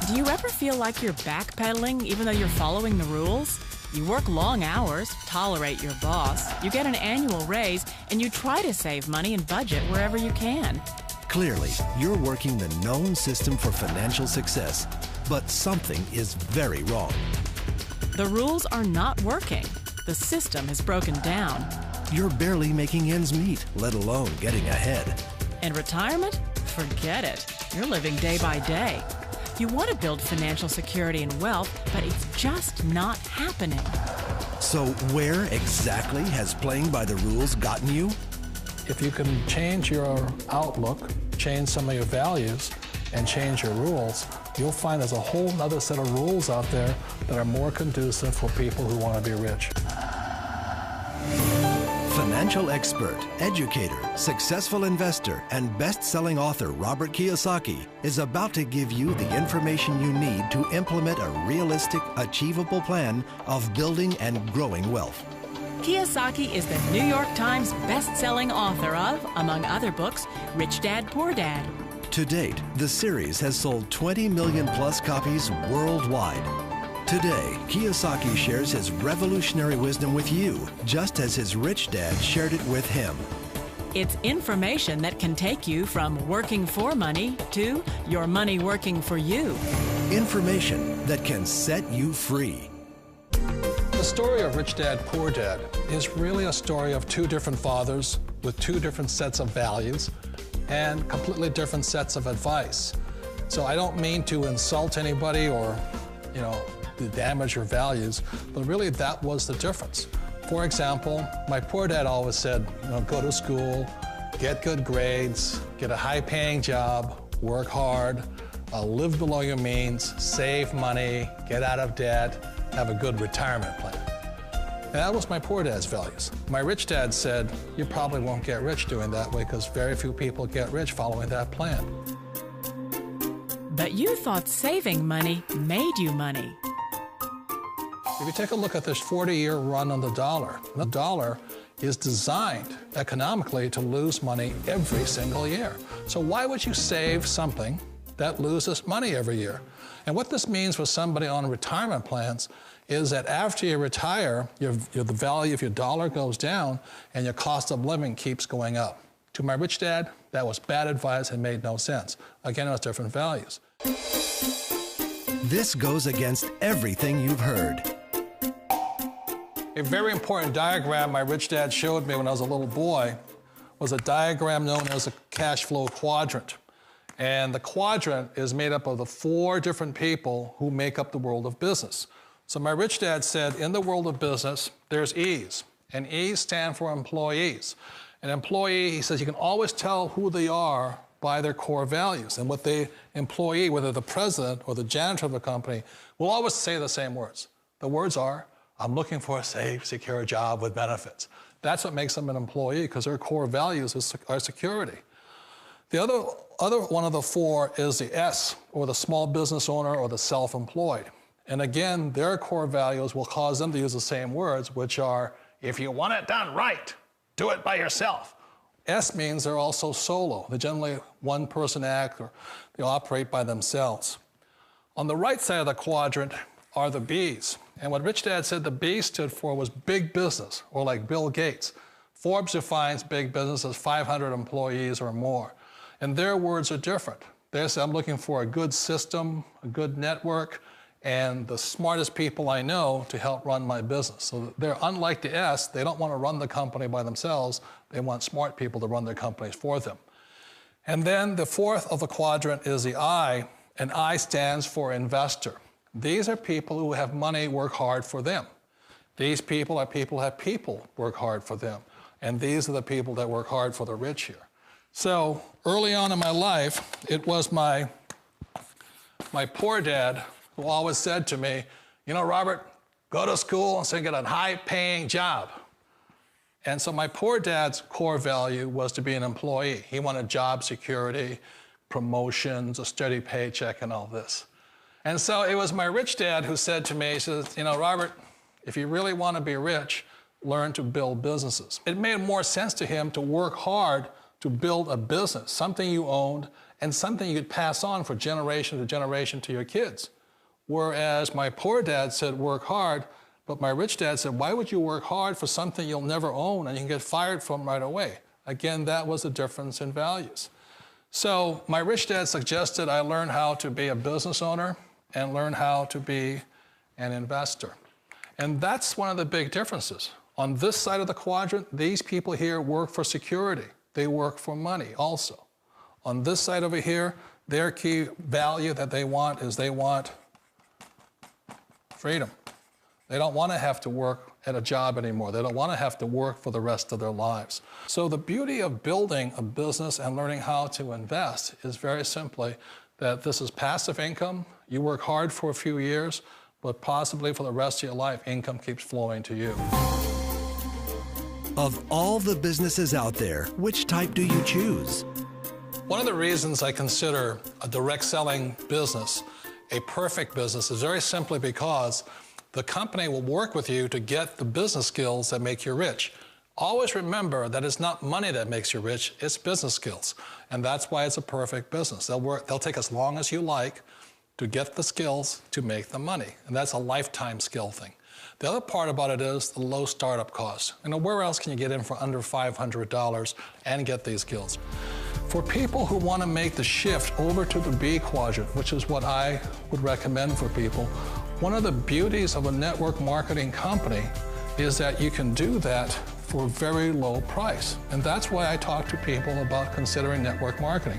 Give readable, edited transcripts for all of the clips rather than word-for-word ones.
Do you ever feel like you're backpedaling even though you're following the rules? You work long hours, tolerate your boss, you get an annual raise, and you try to save money and budget wherever you can. Clearly, you're working the known system for financial success, but something is very wrong. The rules are not working. The system has broken down. You're barely making ends meet, let alone getting ahead. And retirement? Forget it. You're living day by day. You want to build financial security and wealth, but it's just not happening. So where exactly has playing by the rules gotten you? If you can change your outlook, change some of your values, and change your rules, you'll find there's a whole other set of rules out there that are more conducive for people who want to be rich. Financial expert, educator, successful investor, and best-selling author Robert Kiyosaki is about to give you the information you need to implement a realistic, achievable plan of building and growing wealth. Kiyosaki is the New York Times best-selling author of, among other books, Rich Dad, Poor Dad. To date, the series has sold 20 million plus copies worldwide. Today, Kiyosaki shares his revolutionary wisdom with you, just as his rich dad shared it with him. It's information that can take you from working for money to your money working for you. Information that can set you free. The story of Rich Dad, Poor Dad is really a story of two different fathers with two different sets of values and completely different sets of advice. So I don't mean to insult anybody or, to damage your values, but really that was the difference. For example, my poor dad always said, go to school, get good grades, get a high-paying job, work hard, live below your means, save money, get out of debt, have a good retirement plan. And that was my poor dad's values. My rich dad said, you probably won't get rich doing that way because very few people get rich following that plan. But you thought saving money made you money. If you take a look at this 40-year run on the dollar is designed economically to lose money every single year. So why would you save something that loses money every year? And what this means for somebody on retirement plans is that after you retire, the value of your dollar goes down and your cost of living keeps going up. To my rich dad, that was bad advice and made no sense. Again, it was different values. This goes against everything you've heard. A very important diagram my rich dad showed me when I was a little boy was a diagram known as a cash flow quadrant. And the quadrant is made up of the 4 different people who make up the world of business. So my rich dad said, in the world of business, there's E's, and E's stand for employees. An employee, he says, you can always tell who they are by their core values. And what the employee, whether the president or the janitor of a company, will always say the same words. The words are, I'm looking for a safe, secure job with benefits. That's what makes them an employee, because their core values are security. The other one of the 4 is the S, or the small business owner or the self-employed. And again, their core values will cause them to use the same words, which are, if you want it done right, do it by yourself. S means they're also solo. They're generally one-person act, or they operate by themselves. On the right side of the quadrant are the B's. And what Rich Dad said the B stood for was big business, or like Bill Gates. Forbes defines big business as 500 employees or more. And their words are different. They say, I'm looking for a good system, a good network, and the smartest people I know to help run my business. So they're unlike the S. They don't want to run the company by themselves. They want smart people to run their companies for them. And then the 4th of the quadrant is the I, and I stands for investor. These are people who have money work hard for them. These people are people who have people work hard for them. And these are the people that work hard for the rich here. So early on in my life, it was my poor dad who always said to me, Robert, go to school and so get a high-paying job. And so my poor dad's core value was to be an employee. He wanted job security, promotions, a steady paycheck, and all this. And so it was my rich dad who said to me, he says, Robert, if you really want to be rich, learn to build businesses. It made more sense to him to work hard to build a business, something you owned, and something you could pass on for generation to generation to your kids. Whereas my poor dad said, work hard, but my rich dad said, why would you work hard for something you'll never own and you can get fired from right away? Again, that was a difference in values. So my rich dad suggested I learn how to be a business owner and learn how to be an investor. And that's one of the big differences. On this side of the quadrant, these people here work for security. They work for money also. On this side over here, their key value that they want is they want freedom. They don't want to have to work at a job anymore. They don't want to have to work for the rest of their lives. So the beauty of building a business and learning how to invest is very simply that this is passive income. You work hard for a few years, but possibly for the rest of your life, income keeps flowing to you. Of all the businesses out there, which type do you choose? One of the reasons I consider a direct selling business a perfect business is very simply because the company will work with you to get the business skills that make you rich. Always remember that it's not money that makes you rich, it's business skills. And that's why it's a perfect business. They'll take as long as you like to get the skills to make the money. And that's a lifetime skill thing. The other part about it is the low startup cost. Where else can you get in for under $500 and get these skills? For people who want to make the shift over to the B quadrant, which is what I would recommend for people, one of the beauties of a network marketing company is that you can do that for a very low price. And that's why I talk to people about considering network marketing.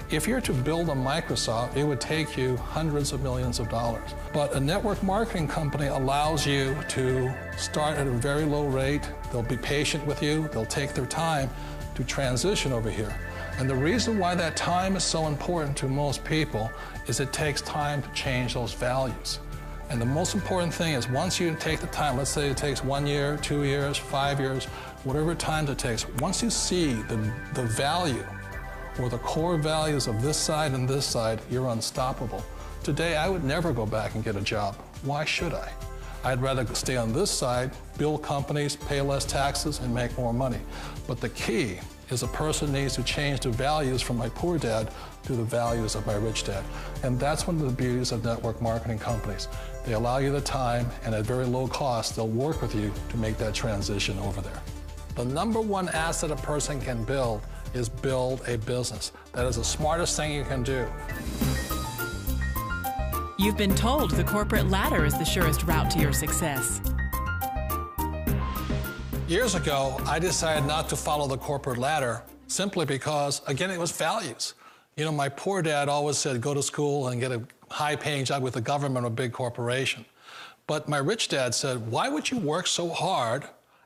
If you're to build a Microsoft, it would take you hundreds of millions of dollars. But a network marketing company allows you to start at a very low rate. They'll be patient with you. They'll take their time to transition over here. And the reason why that time is so important to most people is it takes time to change those values. And the most important thing is once you take the time, let's say it takes 1 year, 2 years, 5 years, whatever time it takes, once you see the value or the core values of this side and this side, you're unstoppable. Today, I would never go back and get a job. Why should I? I'd rather stay on this side, build companies, pay less taxes, and make more money. But the key is a person needs to change the values from my poor dad to the values of my rich dad. And that's one of the beauties of network marketing companies. They allow you the time, and at very low cost, they'll work with you to make that transition over there. The number one asset a person can build is build a business. That is the smartest thing you can do. You've been told the corporate ladder is the surest route to your success. Years ago, I decided not to follow the corporate ladder simply because, again, it was values. You know, my poor dad always said, go to school and get a high-paying job with the government or a big corporation. But my rich dad said, why would you work so hard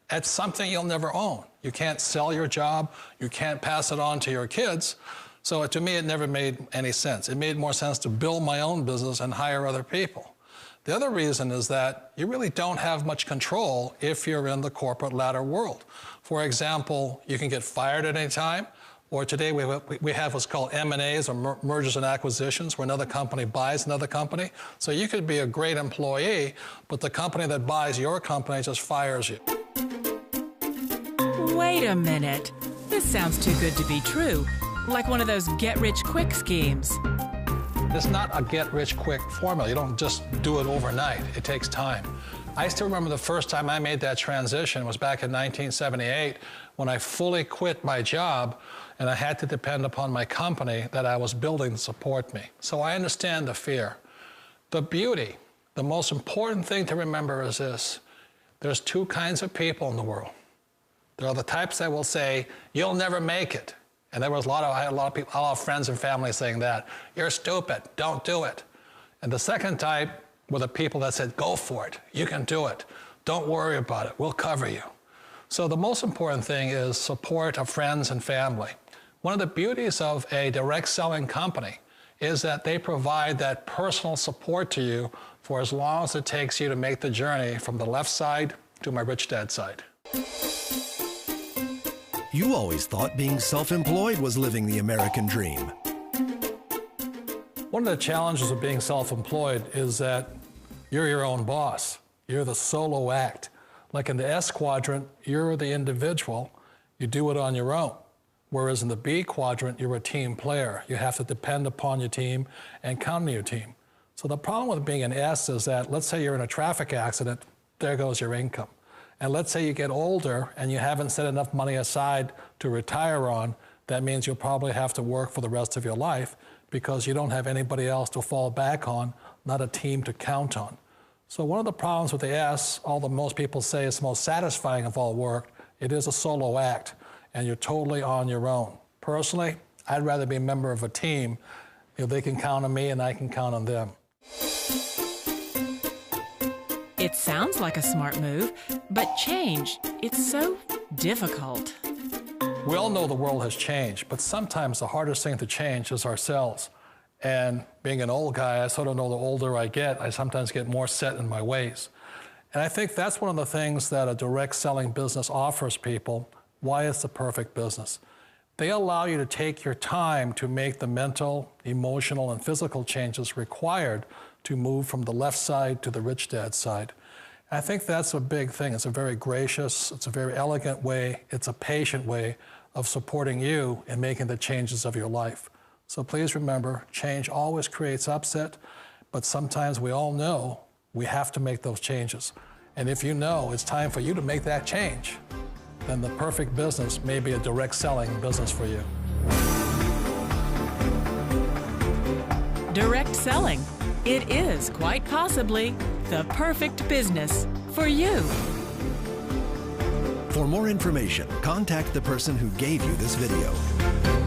at something you'll never own? You can't sell your job. You can't pass it on to your kids. So to me, it never made any sense. It made more sense to build my own business and hire other people. The other reason is that you really don't have much control if you're in the corporate ladder world. For example, you can get fired at any time, or today we have what's called M&As, or mergers and acquisitions, where another company buys another company. So you could be a great employee, but the company that buys your company just fires you. Wait a minute. This sounds too good to be true. Like one of those get-rich-quick schemes. It's not a get-rich-quick formula. You don't just do it overnight. It takes time. I still remember the first time I made that transition was back in 1978 when I fully quit my job and I had to depend upon my company that I was building to support me. So I understand the fear. The beauty, the most important thing to remember is this. There's two kinds of people in the world. There are the types that will say, you'll never make it. And there was I had a lot of people, a lot of friends and family saying that. You're stupid, don't do it. And the second type were the people that said, go for it, you can do it. Don't worry about it, we'll cover you. So the most important thing is support of friends and family. One of the beauties of a direct selling company is that they provide that personal support to you for as long as it takes you to make the journey from the left side to my rich dad side. You always thought being self-employed was living the American dream. One of the challenges of being self-employed is that you're your own boss. You're the solo act. Like in the S quadrant, you're the individual. You do it on your own. Whereas in the B quadrant, you're a team player. You have to depend upon your team and count on your team. So the problem with being an S is that, let's say you're in a traffic accident, there goes your income. And let's say you get older and you haven't set enough money aside to retire on, that means you'll probably have to work for the rest of your life because you don't have anybody else to fall back on, not a team to count on. So one of the problems with the S, although most people say it's the most satisfying of all work, it is a solo act, and you're totally on your own. Personally, I'd rather be a member of a team. They can count on me and I can count on them. It sounds like a smart move, but change, it's so difficult. We all know the world has changed, but sometimes the hardest thing to change is ourselves. And being an old guy, I sort of know the older I get, I sometimes get more set in my ways. And I think that's one of the things that a direct selling business offers people, why it's the perfect business. They allow you to take your time to make the mental, emotional, and physical changes required to move from the left side to the rich dad side. I think that's a big thing. It's a very gracious, it's a very elegant way, it's a patient way of supporting you in making the changes of your life. So please remember, change always creates upset, but sometimes we all know we have to make those changes. And if you know it's time for you to make that change, then the perfect business may be a direct selling business for you. Direct selling. It is quite possibly the perfect business for you. For more information, contact the person who gave you this video.